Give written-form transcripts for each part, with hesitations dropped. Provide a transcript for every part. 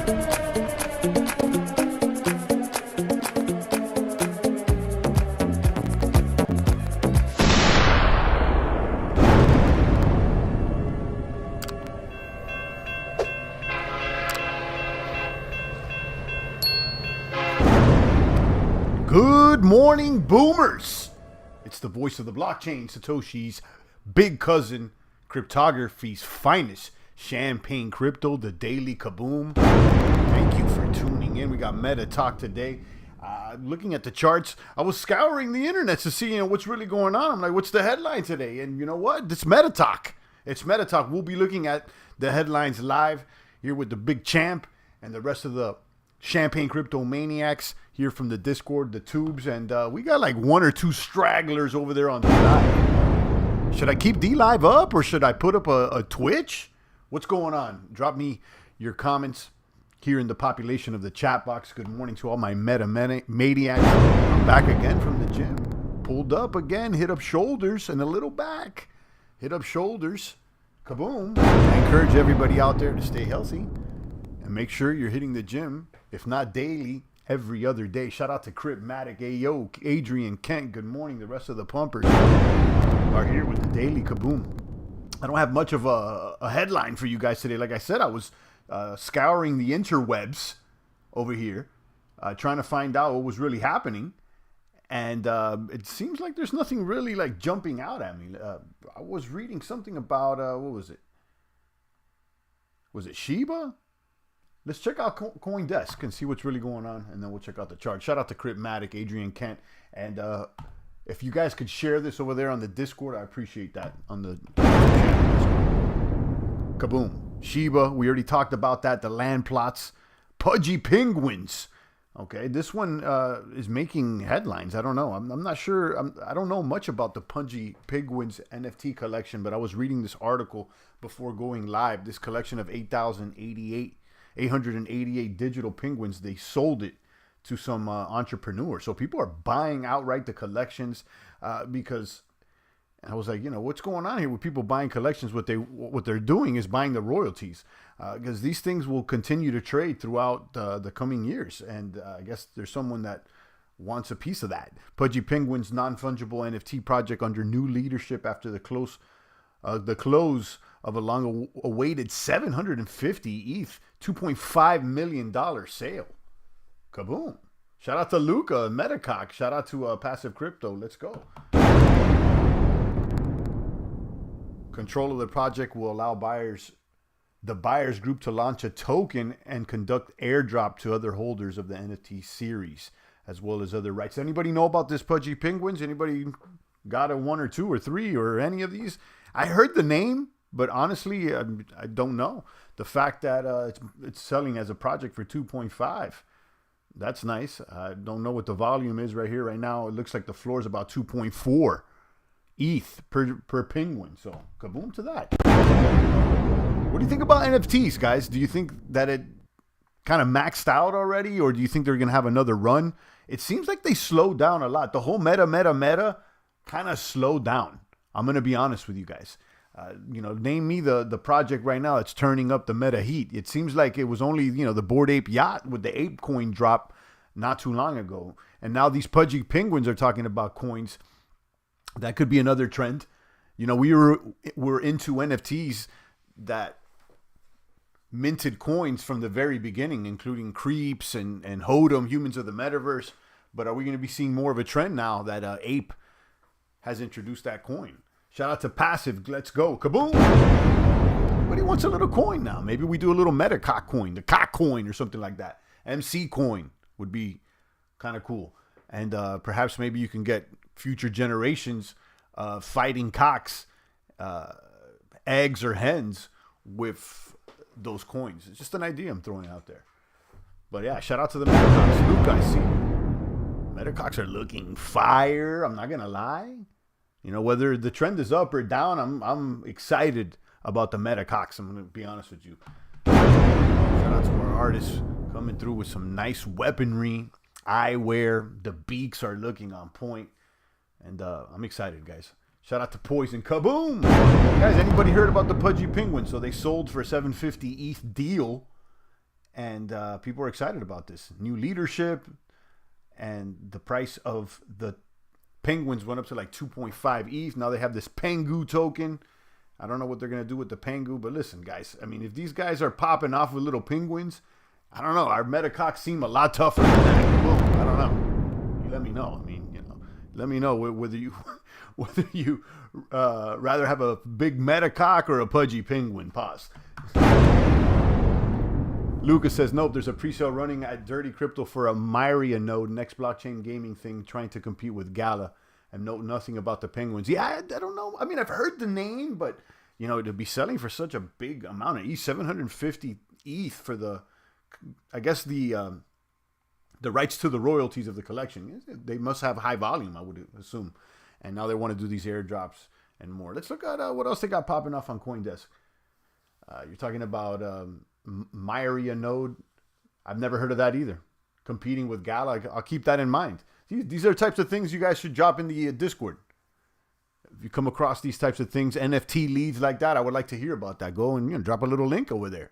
Good morning, boomers. It's the voice of the blockchain, Satoshi's big cousin, cryptography's finest, Champagne Crypto, the daily kaboom. Thank you for tuning in. We got Meta Talk today. Looking at the charts, I was scouring the internet to see what's really going on. I'm like, what's the headline today? And you know what? It's Meta Talk. It's Meta Talk. We'll be looking at the headlines live here with the big champ and the rest of the Champagne Crypto maniacs here from the Discord, the tubes, and we got like one or two stragglers over there on the live. Should I keep D Live up or should I put up a Twitch? What's going on? Drop me your comments here in the population of the chat box. Good morning to all my maniacs. I'm back again from the gym. Pulled up again, hit up shoulders and a little back. Hit up shoulders. Kaboom. I encourage everybody out there to stay healthy and make sure you're hitting the gym, if not daily, every other day. Shout out to Cryptmatic, Ayo, Adrian, Kent. Good morning. The rest of the pumpers are here with the daily kaboom. I don't have much of a headline for you guys today. Like I said, I was scouring the interwebs over here, trying to find out what was really happening. And it seems like there's nothing really like jumping out at me. I was reading something about, what was it? Was it Shiba? Let's check out CoinDesk and see what's really going on, and then we'll check out the chart. Shout out to Cryptmatic, Adrian, Kent, and if you guys could share this over there on the Discord, I appreciate that. On the Kaboom. Shiba, we already talked about that. The land plots. Pudgy penguins. Okay, this one is making headlines. I don't know. I'm not sure. I don't know much about the Pudgy penguins NFT collection, but I was reading this article before going live. This collection of 888 digital penguins, they sold it to some entrepreneurs. So people are buying outright the collections because I was like, what's going on here with people buying collections? What they're doing is buying the royalties because these things will continue to trade throughout the coming years. And I guess there's someone that wants a piece of that. Pudgy Penguins non-fungible NFT project under new leadership after the close of a long-awaited 750 ETH, $2.5 million sale. Kaboom. Shout out to Luca and Metacock. Shout out to Passive Crypto. Let's go. Control of the project will allow the buyers group to launch a token and conduct airdrop to other holders of the NFT series, as well as other rights. Anybody know about this Pudgy Penguins? Anybody got a 1 or 2 or 3 or any of these? I heard the name, but honestly, I don't know. The fact that it's selling as a project for 2.5, that's nice. I don't know what the volume is right here. Right now, it looks like the floor is about 2.4 ETH per penguin. So, kaboom to that. What do you think about NFTs, guys? Do you think that it kind of maxed out already, or do you think they're going to have another run? It seems like they slowed down a lot. The whole meta kind of slowed down. I'm going to be honest with you guys. Name me the project right now that's turning up the meta heat. It seems like it was only, the Bored Ape Yacht with the ape coin drop not too long ago. And now these Pudgy Penguins are talking about coins. That could be another trend. We were into NFTs that minted coins from the very beginning, including Creeps and Hodem, Humans of the Metaverse. But are we going to be seeing more of a trend now that Ape has introduced that coin? Shout out to Passive. Let's go. Kaboom. Everybody wants a little coin now. Maybe we do a little Metacock coin, the cock coin or something like that. MC coin would be kind of cool. And perhaps maybe you can get future generations fighting cocks, eggs or hens with those coins. It's just an idea I'm throwing out there. But yeah, shout out to the Metacocks. Luke, I see. Metacocks are looking fire. I'm not going to lie. Whether the trend is up or down, I'm excited about the Metacocks. I'm going to be honest with you. Shout out to our artists coming through with some nice weaponry, eyewear. The beaks are looking on point. And I'm excited, guys. Shout out to Poison. Kaboom! Guys, anybody heard about the Pudgy Penguins? So they sold for 750 ETH deal. And people are excited about this. New leadership, and the price of the penguins went up to like 2.5 ETH. Now they have this Pengu token. I don't know what they're going to do with the Pengu, but listen, guys. I mean, if these guys are popping off with little penguins, I don't know. Our Metacock seem a lot tougher than that. Boom. I don't know. You let me know. I mean, let me know whether you rather have a big Metacock or a pudgy penguin. Pause. Lucas says, nope, there's a pre-sale running at Dirty Crypto for a Myria node, next blockchain gaming thing, trying to compete with Gala, and know nothing about the penguins. Yeah, I don't know. I mean, I've heard the name, but, to be selling for such a big amount of ETH, 750 ETH for the, I guess the rights to the royalties of the collection. They must have high volume, I would assume. And now they want to do these airdrops and more. Let's look at what else they got popping off on CoinDesk. You're talking about Myria node. I've never heard of that either. Competing with Gala. I'll keep that in mind. These are the types of things you guys should drop in the Discord. If you come across these types of things, NFT leads like that, I would like to hear about that. Go and drop a little link over there.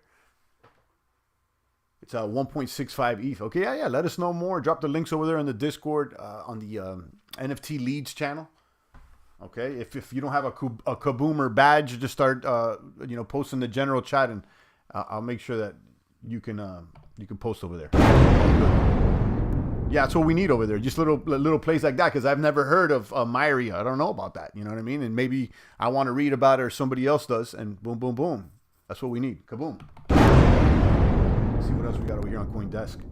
It's 1.65 ETH. Okay, yeah. Let us know more. Drop the links over there in the Discord on the NFT leads channel. Okay, if you don't have a Kaboomer badge, just start posting the general chat, and I'll make sure that you can post over there. Yeah, that's what we need over there. Just little place like that, because I've never heard of Myria. I don't know about that. You know what I mean? And maybe I want to read about it, or somebody else does, and boom, boom, boom. That's what we need. Kaboom. Let's see what else we got over here on CoinDesk.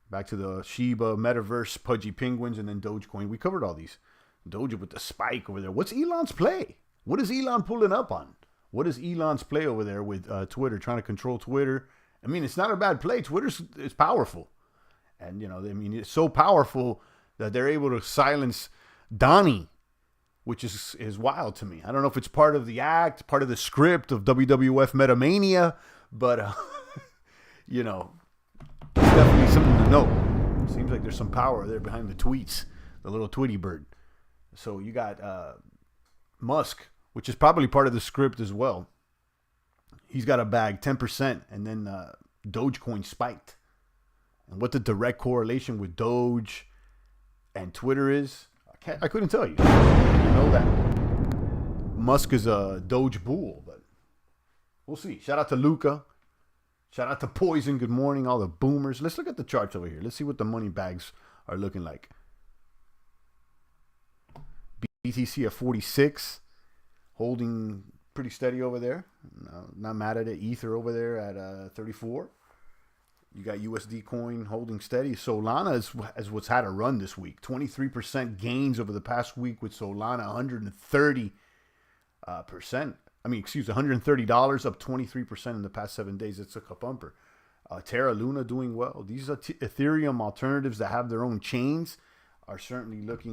Back to the Shiba, Metaverse, Pudgy Penguins, and then Dogecoin. We covered all these. Doge with the spike over there. What's Elon's play? What is Elon pulling up on? What is Elon's play over there with Twitter, trying to control Twitter? I mean, it's not a bad play. Twitter is powerful. And, it's so powerful that they're able to silence Donnie, which is wild to me. I don't know if it's part of the act, part of the script of WWF Metamania, but, it's definitely something to note. Seems like there's some power there behind the tweets, the little Tweety bird. So you got Musk, which is probably part of the script as well. He's got a bag, 10%, and then Dogecoin spiked. And what the direct correlation with Doge and Twitter is, I couldn't tell you. I know that Musk is a Doge bull, but we'll see. Shout out to Luca. Shout out to Poison. Good morning, all the boomers. Let's look at the charts over here. Let's see what the money bags are looking like. BTC at 46, holding pretty steady over there. No, not mad at it. Ether over there at 34. You got USD coin holding steady. Solana is what's had a run this week. 23% gains over the past week with Solana. 130%. $130, up 23% in the past 7 days. It's a bumper. Terra Luna doing well. These are Ethereum alternatives that have their own chains are certainly looking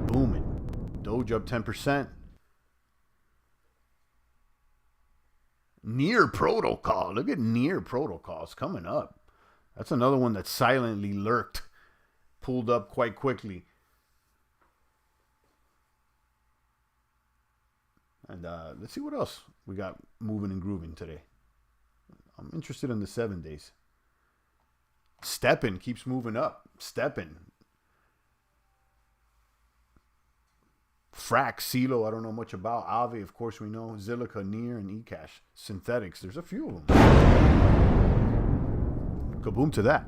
booming. Doge up 10%. Near Protocol. Look at Near Protocols coming up. That's another one that silently lurked. Pulled up quite quickly. And let's see what else we got moving and grooving today. I'm interested in the 7 days. Steppen keeps moving up. Steppen. Frax, CeeLo, I don't know much about. Aave, of course we know. Zilliqa, Near, and eCash. Synthetics, there's a few of them. Kaboom to that.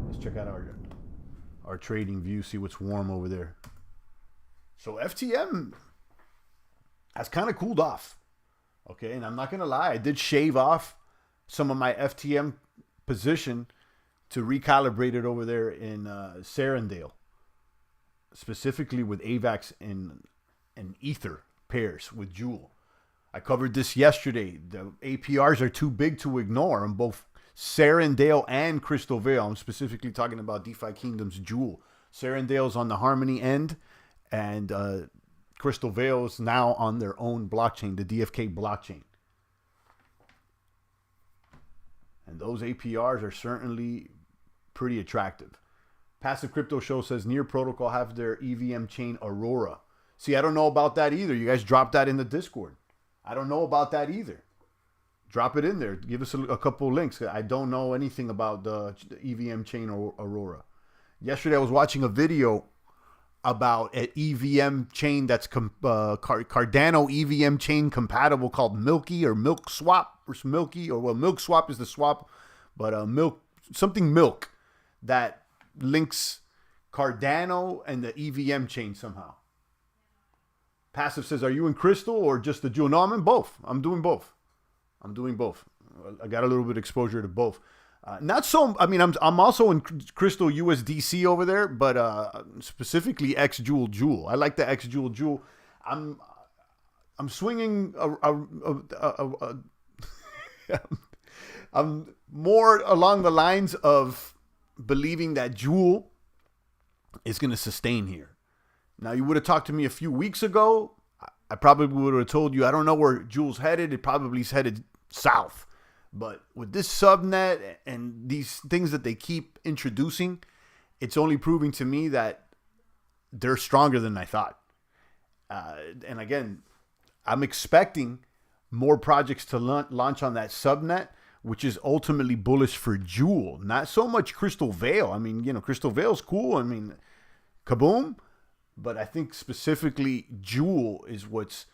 Let's check out our trading view, see what's warm over there. So FTM has kind of cooled off. Okay, and I'm not going to lie, I did shave off some of my FTM position to recalibrate it over there in Serendale, specifically with AVAX and Ether pairs with Jewel. I covered this yesterday. The APRs are too big to ignore on both Serendale and Crystal Vale. I'm specifically talking about DeFi Kingdom's Jewel. Serendale's on the Harmony end, and Crystal Vale is now on their own blockchain, the DFK blockchain. And those APRs are certainly pretty attractive. Passive Crypto Show says Near Protocol have their EVM chain Aurora. See, I don't know about that either. You guys dropped that in the Discord. I don't know about that either. Drop it in there. Give us a couple links. I don't know anything about the EVM chain or Aurora. Yesterday, I was watching a video about an EVM chain that's Cardano EVM chain compatible called Milky or Milk Swap or Milky, or well, Milk Swap is the swap, but milk that links Cardano and the EVM chain somehow. Passive says, "Are you in Crystal or just the Jewel?" No, I'm in both. I'm doing both. I got a little bit of exposure to both. Not so. I mean, I'm also in Crystal USDC over there, but specifically X Jewel. I like the X Jewel. I'm swinging. I'm more along the lines of believing that Jewel is going to sustain here. Now, you would have talked to me a few weeks ago, I probably would have told you I don't know where Jewel's headed. It probably is headed south. But with this subnet and these things that they keep introducing, it's only proving to me that they're stronger than I thought. And again, I'm expecting more projects to launch on that subnet, which is ultimately bullish for Jewel. Not so much Crystal Veil. I mean, Crystal Veil's cool. I mean, kaboom. But I think specifically Jewel is what's,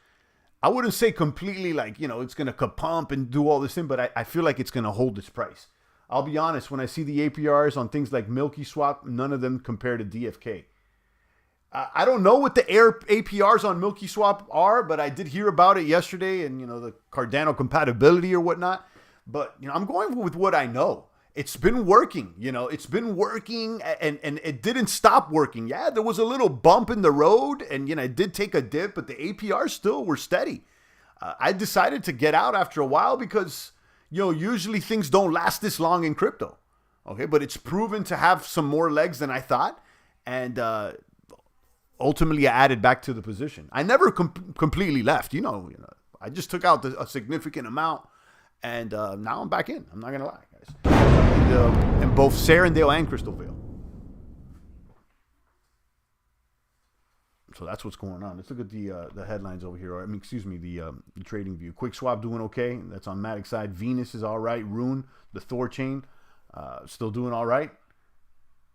I wouldn't say completely like, it's going to kapump and do all this thing, but I feel like it's going to hold its price. I'll be honest, when I see the APRs on things like Milky Swap, none of them compare to DFK. I don't know what the APRs on Milky Swap are, but I did hear about it yesterday and, the Cardano compatibility or whatnot. But, I'm going with what I know. It's been working, it's been working and it didn't stop working. Yeah, there was a little bump in the road and, it did take a dip, but the APRs still were steady. I decided to get out after a while because, usually things don't last this long in crypto. Okay, but it's proven to have some more legs than I thought. And ultimately, I added back to the position. I never completely left, I just took out a significant amount and now I'm back in. I'm not going to lie, guys. In both Serendale and Crystal Veil. So that's what's going on. Let's look at the headlines over here. The trading view. Quick Swap doing okay. That's on Matic side. Venus is all right. Rune, the Thor chain, still doing all right.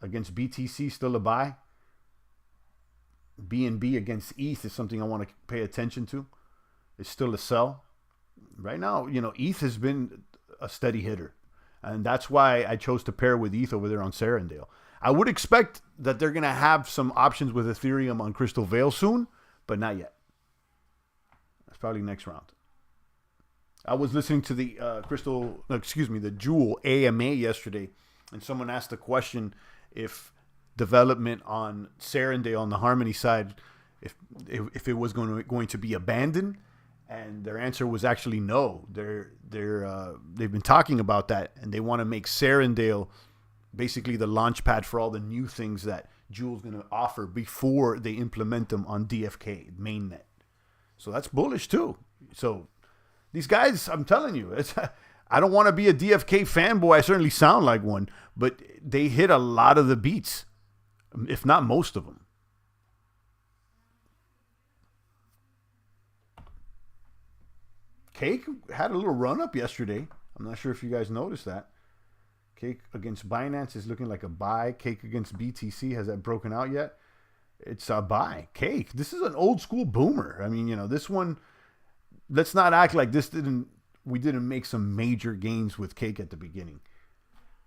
Against BTC, still a buy. BNB against ETH is something I want to pay attention to. It's still a sell. Right now, ETH has been a steady hitter. And that's why I chose to pair with ETH over there on Serendale. I would expect that they're going to have some options with Ethereum on Crystal Veil soon, but not yet. That's probably next round. I was listening to the the Jewel AMA yesterday, and someone asked the question if development on Serendale on the Harmony side, if it was going to be abandoned. And their answer was actually no. They've been talking about that, and they want to make Serendale basically the launch pad for all the new things that Jewel's going to offer before they implement them on DFK mainnet. So that's bullish too. So these guys, I'm telling you, I don't want to be a DFK fanboy. I certainly sound like one, but they hit a lot of the beats, if not most of them. Cake had a little run up yesterday. I'm not sure if you guys noticed that. Cake against Binance is looking like a buy. Cake against BTC, has that broken out yet? It's a buy. Cake. This is an old school boomer. I mean, this one, let's not act like we didn't make some major gains with Cake at the beginning.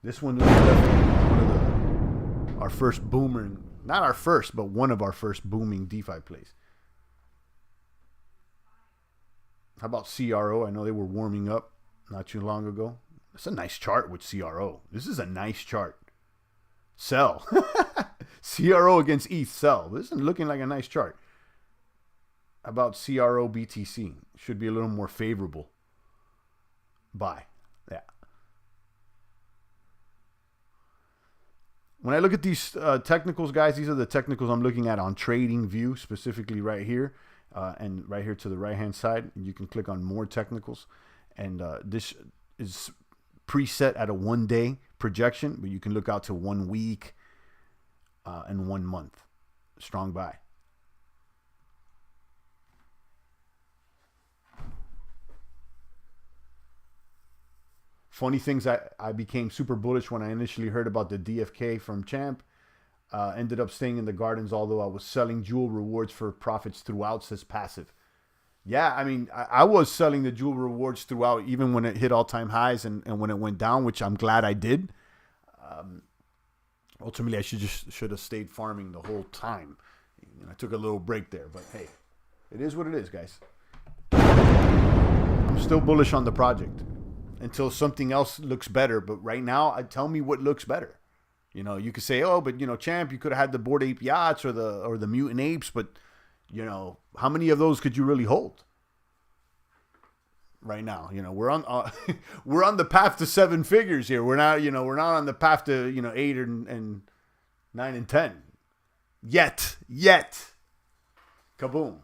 This one was definitely one of our first boomer, not our first, but one of our first booming DeFi plays. How about CRO? I know they were warming up not too long ago. It's a nice chart with CRO. This is a nice chart. Sell. CRO against ETH, sell. This is looking like a nice chart. How about CRO BTC? Should be a little more favorable. Buy. Yeah. When I look at these technicals, guys, these are the technicals I'm looking at on TradingView, specifically right here. And right here to the right-hand side, you can click on more technicals. And this is preset at a 1-day projection, but you can look out to 1 week and 1 month. Strong buy. Funny things, I became super bullish when I initially heard about the DFK from Champ. Ended up staying in the gardens, although I was selling Jewel rewards for profits throughout, says Passive. Yeah, I mean, I was selling the Jewel rewards throughout, even when it hit all-time highs and when it went down, which I'm glad I did. Ultimately, I should have stayed farming the whole time. I took a little break there, but hey, it is what it is, guys. I'm still bullish on the project until something else looks better. But right now, tell me what looks better. You could say, oh, but Champ, you could have had the Bored Ape Yachts or the Mutant Apes, but how many of those could you really hold? Right now, we're on we're on the path to 7 figures here. We're not on the path to 8 and 9 and 10 yet. Kaboom.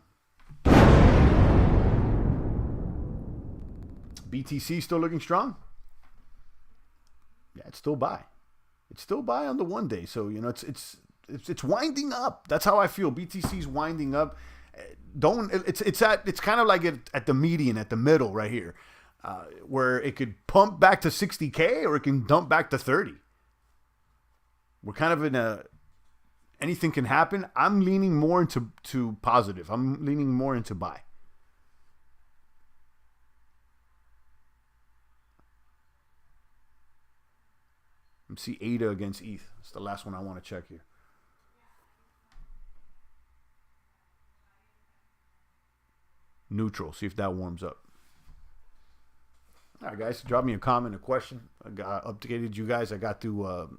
BTC still looking strong. Yeah, it's still buy. It's still buy on the 1 day. So it's winding up. That's how I feel. BTC's winding up. It's kind of like at the median, at the middle right here, where it could pump back to 60K or it can dump back to 30. We're kind of in anything can happen. I'm leaning more into positive. I'm leaning more into buy. Let's see ADA against ETH. It's the last one I want to check here. Neutral. See if that warms up. All right, guys. Drop me a comment, a question. I updated you guys. I got through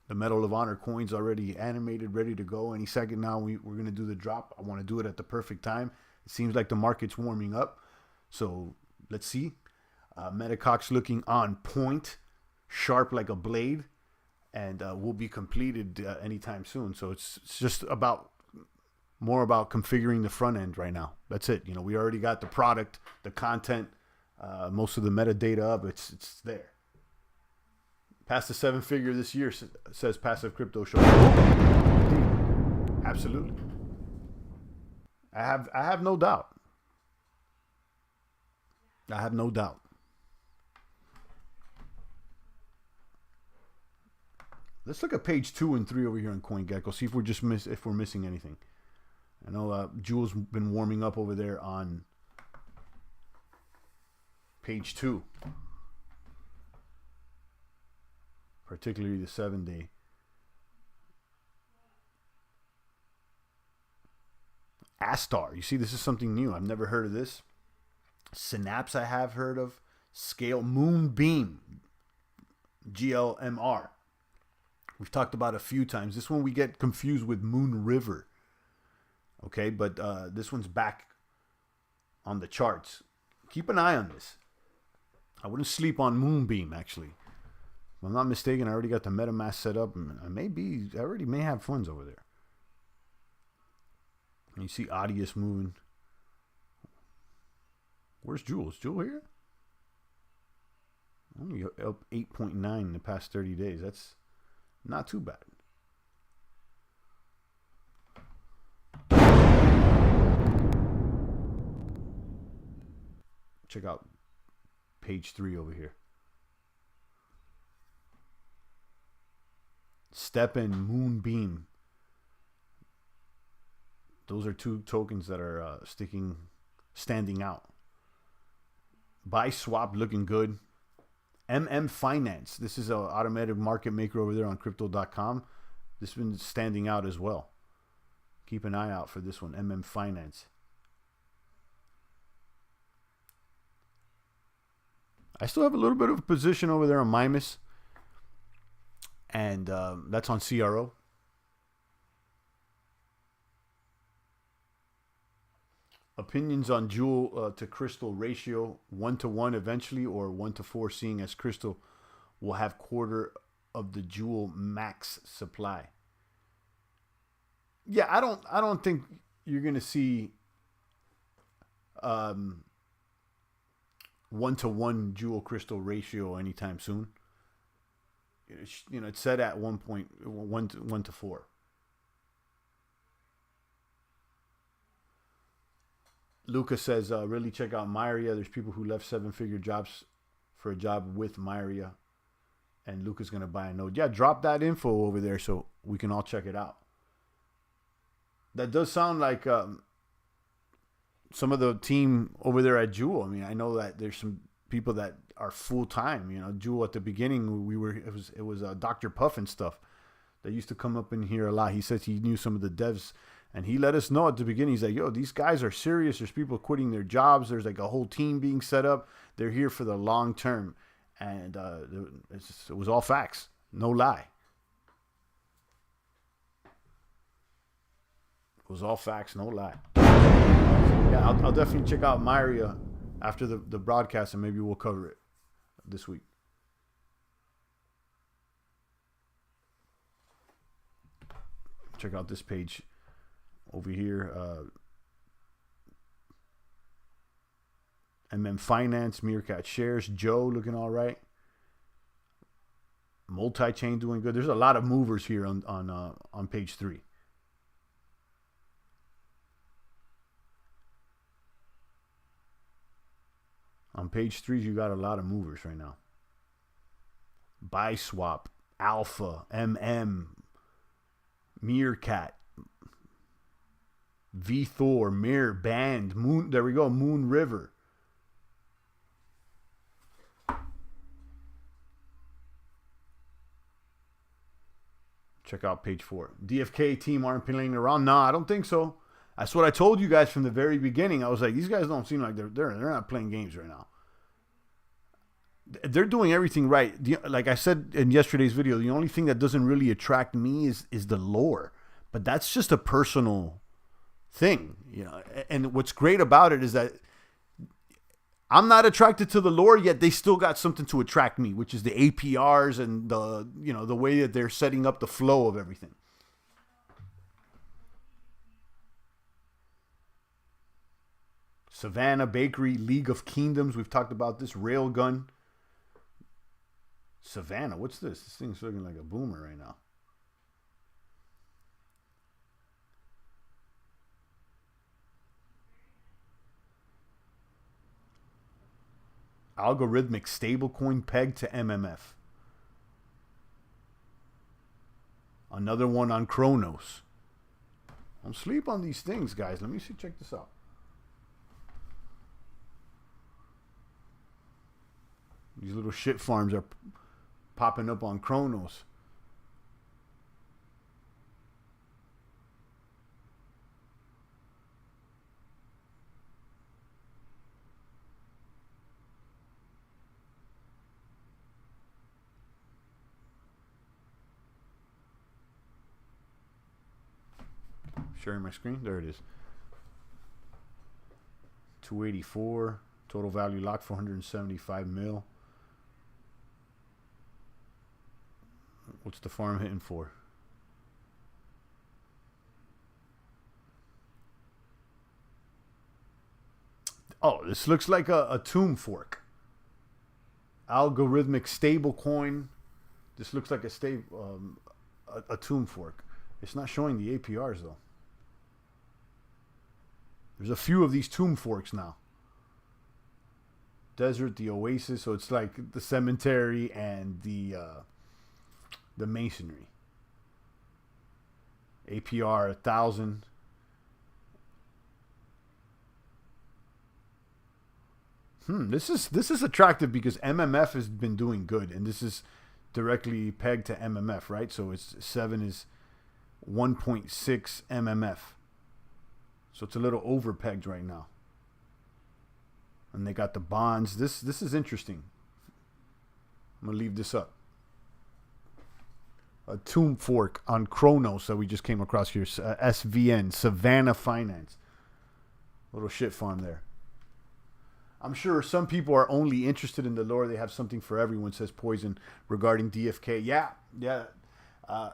the Medal of Honor coins already animated, ready to go. Any second now, we're going to do the drop. I want to do it at the perfect time. It seems like the market's warming up. So let's see. Metacox looking on point, sharp like a blade, and will be completed anytime soon. So it's just more about configuring the front end right now. That's it. We already got the product, the content, most of the metadata up. It's there. Past the 7 figure this year, says Passive Crypto Show. Absolutely. I have no doubt. I have no doubt. Let's look at page 2 and 3 over here on CoinGecko. See if we're missing anything. I know Jewel's been warming up over there on page 2, particularly the 7-day. Astar. You see, this is something new. I've never heard of this. Synapse I have heard of. Scale. Moonbeam. GLMR. We've talked about a few times. This one we get confused with Moon River. Okay, but this one's back on the charts. Keep an eye on this. I wouldn't sleep on Moonbeam, actually. If I'm not mistaken, I already got the MetaMask set up. And I already may have funds over there. And you see Audius moving. Where's Jewel? Is Jewel here? Only up 8.9 in the past 30 days. That's not too bad. Check out page 3 over here. Step and Moonbeam. Those are 2 tokens that are standing out. Buy Swap looking good. Finance. This is an automated market maker over there on crypto.com. This has been standing out as well. Keep an eye out for this one. Finance. I still have a little bit of a position over there on Mimus. And that's on CRO. Opinions on Jewel to Crystal ratio 1-to-1 eventually, or 1-to-4, seeing as Crystal will have quarter of the Jewel max supply. Yeah, I don't think you're gonna see 1-to-1 Jewel Crystal ratio anytime soon. It's set at 1.1-to-4. Lucas says, really check out Myria. There's people who left 7-figure jobs for a job with Myria, and Luca's going to buy a node. Yeah, drop that info over there so we can all check it out. That does sound like some of the team over there at Jewel. I mean, I know that there's some people that are full time. You know, Jewel at the beginning, it was Dr. Puff and stuff that used to come up in here a lot. He says he knew some of the devs, and he let us know at the beginning. He's like, "Yo, these guys are serious. There's people quitting their jobs. There's like a whole team being set up. They're here for the long term," and it was all facts, no lie. It was all facts, no lie. Yeah, I'll definitely check out Myria after the broadcast, and maybe we'll cover it this week. Check out this page over here. Finance, Meerkat Shares, Joe looking all right. Multi-chain doing good. There's a lot of movers here on page 3. On page 3, you got a lot of movers right now. BuySwap, Alpha, Meerkat, VThor, Mirror, Band, Moon. There we go, Moon River. Check out page 4. DFK team aren't playing around. No, I don't think so. That's what I told you guys from the very beginning. I was like, these guys don't seem like they're not playing games right now. They're doing everything right. Like I said in yesterday's video, the only thing that doesn't really attract me is the lore. But that's just a personal thing, you know. And what's great about it is that I'm not attracted to the lore, yet they still got something to attract me, which is the APRs and the way that they're setting up the flow of everything. Savannah Bakery, League of Kingdoms. We've talked about this. Railgun. Savannah, what's this? This thing's looking like a boomer right now. Algorithmic stablecoin pegged to MMF. Another one on Chronos. Don't sleep on these things, guys. Let me see. Check this out. These little shit farms are popping up on Chronos. Sharing my screen. There it is. 284. Total value locked 475 mil. What's the farm hitting for? Oh, this looks like a tomb fork. Algorithmic stable coin. This looks like a tomb fork. It's not showing the APRs though. There's a few of these tomb forks now. Desert, the Oasis, so it's like the cemetery and the masonry. APR 1,000. This is attractive because MMF has been doing good, and this is directly pegged to MMF, right? So it's 7 is 1.6 MMF. So it's a little over pegged right now. And they got the bonds. This is interesting. I'm gonna leave this up. A tomb fork on Chronos that we just came across here. SVN, Savannah Finance. Little shit farm there. I'm sure some people are only interested in the lore. They have something for everyone, says Poison, regarding DFK. Yeah.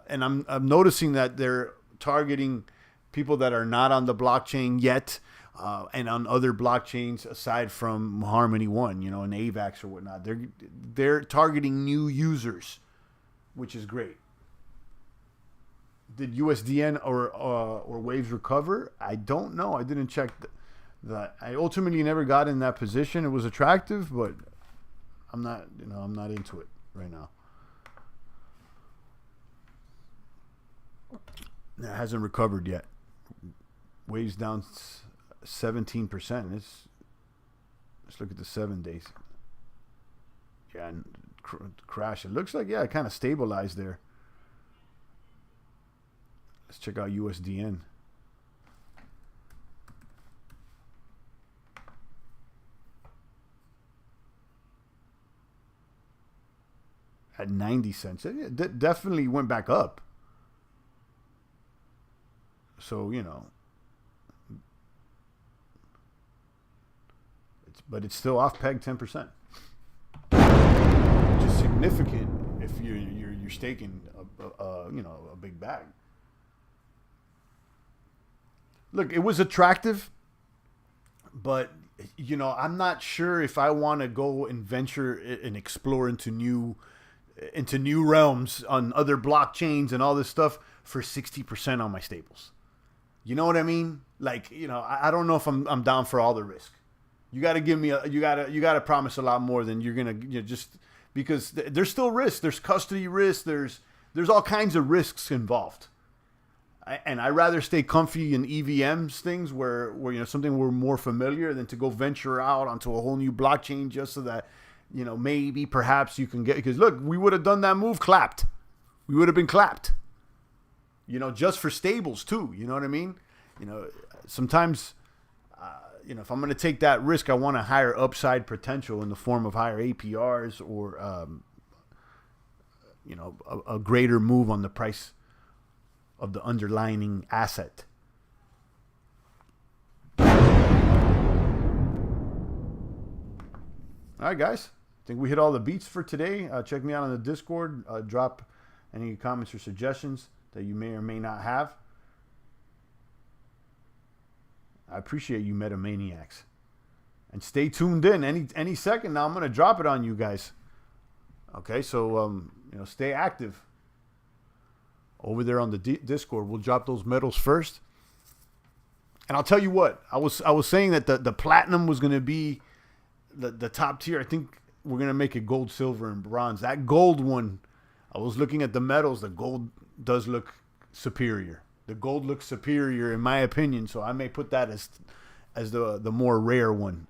And I'm noticing that they're targeting people that are not on the blockchain yet, and on other blockchains aside from Harmony One, you know, and AVAX or whatnot. They're targeting new users, which is great. Did USDN or Waves recover? I don't know. I didn't check that. I ultimately never got in that position. It was attractive, but I'm not into it right now. It hasn't recovered yet. Waves down 17%. Let's look at the 7 days. Yeah, and crash. It looks like, yeah, it kind of stabilized there. Let's check out USDN. At 90 cents. It definitely went back up. So, but it's still off peg 10%, which is significant if you're staking a big bag. Look, it was attractive, but I'm not sure if I want to go and venture and explore into new realms on other blockchains and all this stuff for 60% on my stables. You know what I mean? Like, I don't know if I'm down for all the risk. You got to give me you got to promise a lot more than you're going to just, because there's still risk. There's custody risk. There's all kinds of risks involved. And I'd rather stay comfy in EVMs things where something we're more familiar than to go venture out onto a whole new blockchain just so that, maybe perhaps you can get, because look, we would have done that move clapped. We would have been clapped. Just for stables too. You know what I mean? Sometimes, if I'm going to take that risk, I want a higher upside potential in the form of higher APRs or, a greater move on the price of the underlying asset. All right, guys. I think we hit all the beats for today. Check me out on the Discord. Drop any comments or suggestions that you may or may not have. I appreciate you, metamaniacs. And stay tuned in. Any second now, I'm going to drop it on you guys. Okay, so stay active over there on the Discord. We'll drop those metals first. And I'll tell you what, I was saying that the platinum was going to be the top tier. I think we're going to make it gold, silver, and bronze. That gold one, I was looking at the metals. The gold does look superior. The gold looks superior in my opinion, so I may put that as the more rare one.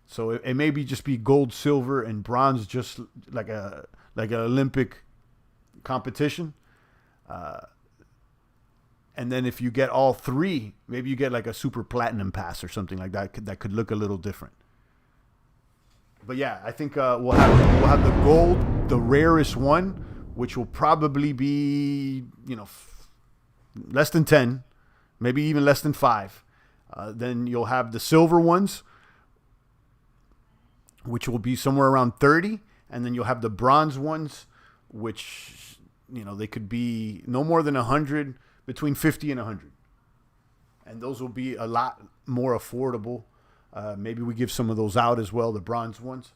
So it may just be gold, silver, and bronze, just like an Olympic competition. And then if you get all three, maybe you get like a super platinum pass or something like that. That could look a little different. But yeah, I think we'll have the gold, the rarest one, which will probably be less than 10, maybe even less than 5. Then you'll have the silver ones, which will be somewhere around 30, and then you'll have the bronze ones, which they could be no more than 100, between 50 and 100, and those will be a lot more affordable. Maybe we give some of those out as well, the bronze ones.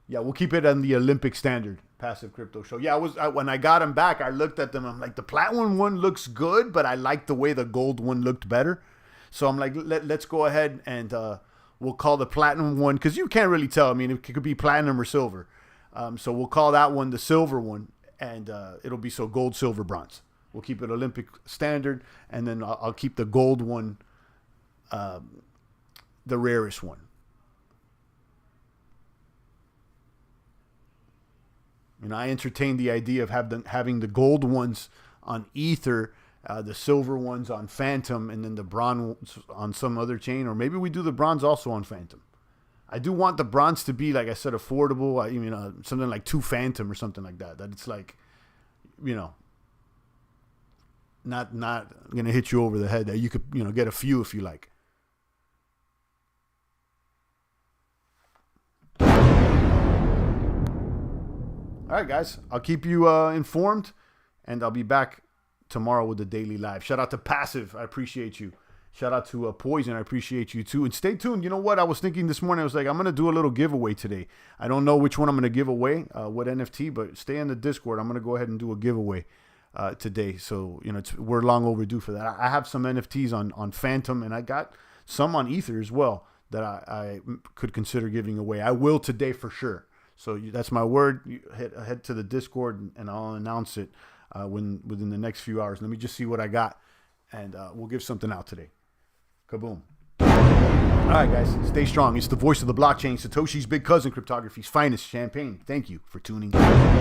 Yeah, we'll keep it on the Olympic standard passive crypto show. Yeah, when I got them back, I looked at them. I'm like, the platinum one looks good, but I like the way the gold one looked better. So I'm like, let's go ahead and we'll call the platinum one, because you can't really tell. I mean, it could be platinum or silver. So we'll call that one the silver one, and it'll be so gold, silver, bronze. We'll keep it Olympic standard, and then I'll keep the gold one the rarest one. I entertained the idea of having the gold ones on Ether, the silver ones on Phantom, and then the bronze on some other chain, or maybe we do the bronze also on Phantom. I do want the bronze to be, like I said, affordable. Something like 2 Phantom or something like that. That it's like, not gonna hit you over the head. That you could, get a few if you like. All right, guys. I'll keep you informed, and I'll be back tomorrow with the daily live. Shout out to Passive. I appreciate you. Shout out to Poison. I appreciate you too. And stay tuned. You know what? I was thinking this morning, I was like, I'm going to do a little giveaway today. I don't know which one I'm going to give away, what NFT, but stay in the Discord. I'm going to go ahead and do a giveaway today. So, we're long overdue for that. I have some NFTs on Phantom, and I got some on Ether as well that I could consider giving away. I will today for sure. So that's my word. You head to the Discord and I'll announce it within the next few hours. Let me just see what I got, and we'll give something out today. Kaboom. All right, guys, stay strong. It's the voice of the blockchain, Satoshi's big cousin, cryptography's finest champagne. Thank you for tuning in.